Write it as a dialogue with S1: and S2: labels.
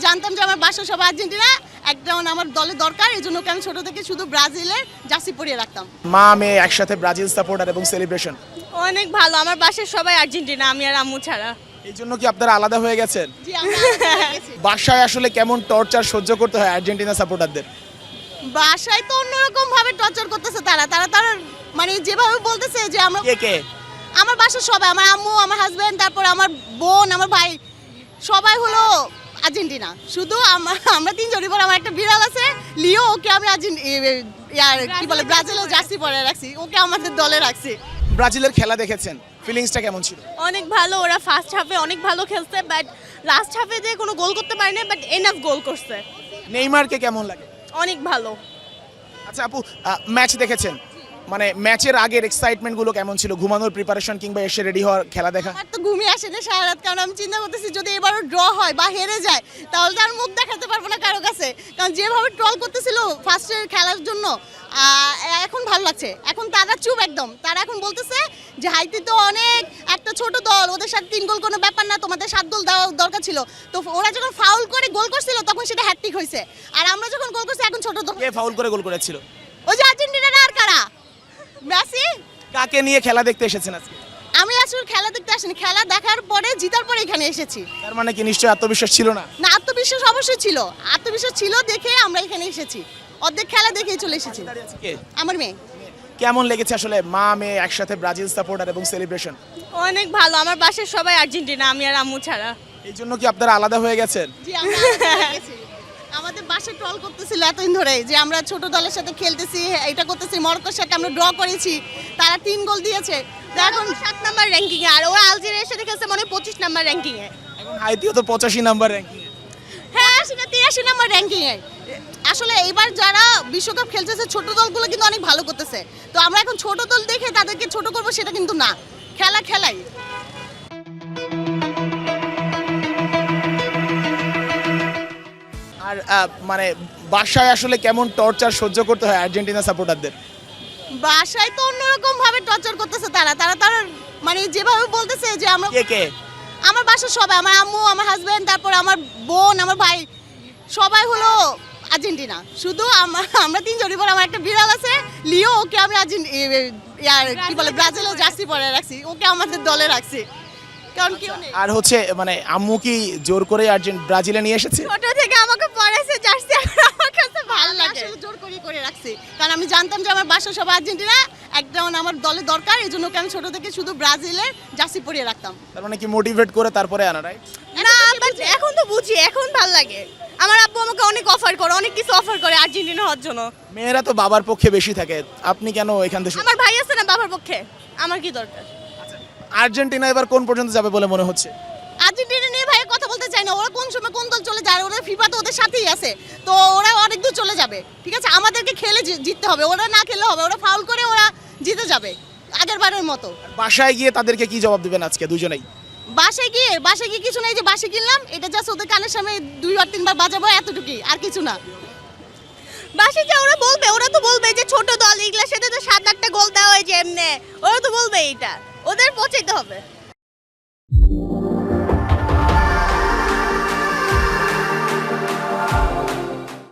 S1: জানতাম যে আমার বাসা সব আর্জেন্টিনা, একজন আমার দলে দরকার, এই জন্য ওকে আমি ছোট থেকে শুধু ব্রাজিলের জার্সি পরিয়ে রাখতাম।
S2: মা মেয়ে একসাথে ব্রাজিল সাপোর্টার এবং সেলিব্রেশন,
S3: অনেক ভালো। আমার বাসার সবাই আর্জেন্টিনা, আমি আর আম্মু ছাড়া।
S2: এই জন্য কি আপনারা আলাদা হয়ে গেছেন?
S1: জি, আমরা আলাদা হয়ে গেছি।
S2: বাসায় আসলে কেমন টর্চার সহ্য করতে হয় আর্জেন্টিনা সাপোর্টারদের?
S1: বাসায় তো অন্যরকম ভাবে টর্চার করতেছে তারা মানে যেভাবে বলতেছে যে আমরা,
S2: কে কে?
S1: আমার বাসার সবাই, আমার আম্মু, আমার হাজবেন্ড, তারপর আমার বোন, আমার ভাই, সবাই হলো আর্জেন্টিনা। শুধু আমরা তিনজনই, পর আমার একটা বিড়াল আছে লিও, ওকে আমি কি বলে ব্রাজিলের জার্সি পরে রাখছি, ওকে আমাদের দলে রাখছি।
S2: ব্রাজিলের খেলা দেখেছেন, ফিলিংসটা কেমন ছিল?
S3: অনেক ভালো। ওরা ফার্স্ট হাফে অনেক ভালো খেলছে, বাট লাস্ট হাফে যে কোনো গোল করতে পারেনি, বাট এনাফ গোল করছে।
S2: নেইমারকে কেমন লাগে?
S3: অনেক ভালো।
S2: আচ্ছা আপু, ম্যাচ দেখেছেন, মানে ম্যাচের আগের এক্সাইটমেন্ট গুলো কেমন ছিল? ঘুমানোর প্রিপারেশন কিংবা এসে রেডি হওয়ার খেলা দেখা?
S1: আমার তো ঘুমিয়ে আসে না সারা রাত, কারণ আমি চিন্তা করতেছি যদি এবারও ড্র হয় বা হেরে যায় তাহলে তো আর মুখ দেখাতে পারবো না কারো কাছে, কারণ যেভাবে ট্রল করতেছিল ফার্স্টের খেলার জন্য, এখন ভালো লাগছে। এখন তারা চুপ একদম, তারা এখন বলতেছে যে হাইতি তো অনেক একটা ছোট দল, ওদের সাথে 3 গোল কোনো ব্যাপার না, তোমাদের 7 গোল দেওয়া দরকার ছিল। তো ওরা যখন ফাউল করে গোল করছিল তখন সেটা হ্যাটট্রিক হয়েছে, আর আমরা যখন গোল করছি এখন ছোট দল।
S2: কে ফাউল করে গোল করেছিল?
S1: ওই যে আর্জেন্টিনা আর কারা, মেসি।
S2: কাকে নিয়ে খেলা দেখতে এসেছেন আজকে?
S1: আমি আসলে খেলা দেখতে আসিনি, খেলা দেখার পরে জিতার পরে এখানে এসেছি।
S2: তার মানে কি নিশ্চয়ই আত্মবিশ্বাস ছিল না?
S1: না, আত্মবিশ্বাস অবশ্যই ছিল, আত্মবিশ্বাস ছিল দেখে আমরা এখানে এসেছি, অর্ধেক খেলা দেখেই চলে এসেছি।
S2: কে?
S1: আমার মেয়ে।
S2: কেমন লেগেছে আসলে মা মেয়ে একসাথে ব্রাজিল সাপোর্টার এবং সেলিব্রেশন?
S3: অনেক ভালো। আমার বাসার সবাই আর্জেন্টিনা, আমি আর আম্মু ছাড়া।
S2: এই জন্য কি আপনারা আলাদা হয়ে গেছেন?
S1: জি, আমরা আলাদা হয়ে গেছি। আমাদের বাসে ট্রল করতেছিল এতদিন ধরে যে আমরা ছোট দলের সাথে খেলতেছি, এটা করতেছি, মরক্কোর সাথে আমরা ড্র করেছি, তারা 3 গোল দিয়েছে, তো এখন
S3: 7 নাম্বার র্যাঙ্কিং এ, আর ওরা আলজেরিয়ার সাথে খেলছে মনে হয় 25 নাম্বার র্যাঙ্কিং এ।
S2: এখন হাইতিও তো 85 নাম্বার র্যাঙ্কিং।
S1: হ্যাঁ, সেটা 83 নম্বর র্যাঙ্কিং এ। আসলে এবার যারা বিশ্বকাপ খেলতেছে ছোট দলগুলো কিন্তু অনেক ভালো করতেছে, তো আমরা এখন ছোট দল দেখে তাদেরকে ছোট করবো সেটা কিন্তু না, খেলাই।
S2: আর মানে বাসায় আসলে কেমন টর্চার সহ্য করতে হয় আর্জেন্টিনা সাপোর্টারদের?
S1: বাসায় তো অন্যরকম ভাবে টর্চার করতেছে তারা মানে যেভাবে বলতেছে যে আমরা,
S2: কে কে?
S1: আমার বাসার সবাই, আমার আম্মু, আমার হাজবেন্ড, তারপর আমার বোন, আমার ভাই, সবাই হলো আর্জেন্টিনা। শুধু আমরা তিনজনই, পর আমার একটা বিড়াল আছে লিও, ওকে আমি কি বলে ব্রাজিলের জার্সি পরে রাখছি, ওকে আমাদের দলে রাখছি, কারণ কেউ নেই।
S2: আর হচ্ছে মানে আম্মু কি জোর করে ব্রাজিলে নিয়ে এসেছে?
S3: ছোট থেকে আমাকে পড়াইছে জার্সি, এখন আমার কাছে ভালো
S1: আমি
S3: লাগে।
S1: আসলে জোর করে রাখছি, কারণ আমি জানতাম যে আমার বাসা সব আর্জেন্টিনা, একজন আমার দলে দরকার, এই জন্য ওকে আমি ছোট থেকে শুধু ব্রাজিলের জার্সি পরিয়ে রাখতাম।
S2: তার মানে কি মোটিভেট করে তারপরে আনা, রাইট?
S3: না, বাট এখন তো বুঝি, এখন ভালো লাগে। আমার আব্বু আমাকে অনেক অফার করে, অনেক কিছু অফার করে আর্জেন্টিনা হওয়ার জন্য।
S2: মেয়েরা তো বাবার পক্ষে বেশি থাকে, আপনি কেন এখান থেকে?
S3: আমার ভাই আছে না বাবার পক্ষে, আমার কি দরকার?
S2: আর্জেন্টিনা এবার কোন পর্যন্ত যাবে বলে মনে হচ্ছে?
S1: আর্জেন্টিনা নিয়ে ভাই কথা বলতে চাই না, ওরা কোন সময় কোন দল চলে যায়, ওরা ফিফা তো ওদের সাথেই আছে, তো ওরা অনেক দূর চলে যাবে, ঠিক আছে? আমাদেরকে খেলে জিততে হবে, ওরা না খেলে হবে, ওরা ফাউল করে ওরা জিতে যাবে আগের বারের মতো।
S2: বাসায় গিয়ে তাদেরকে কি জবাব দিবেন আজকে দুজনেই?
S1: বাসায় গিয়ে কিছু নাই, যে বাসে কিনলাম এটা জাস্ট ওদের কানের সামনে 2-3 বার বাজাবো, এতটুকুই, আর কিছু না।
S3: বাসে যা ওরা বলবে, ওরা তো বলবে যে ছোট দল, এগুলোর সাথে তো 7-8টা গোল দেওয়া হয় যে এমনি, ওরা তো বলবে, এইটা ওদের পৌঁছাইতে হবে।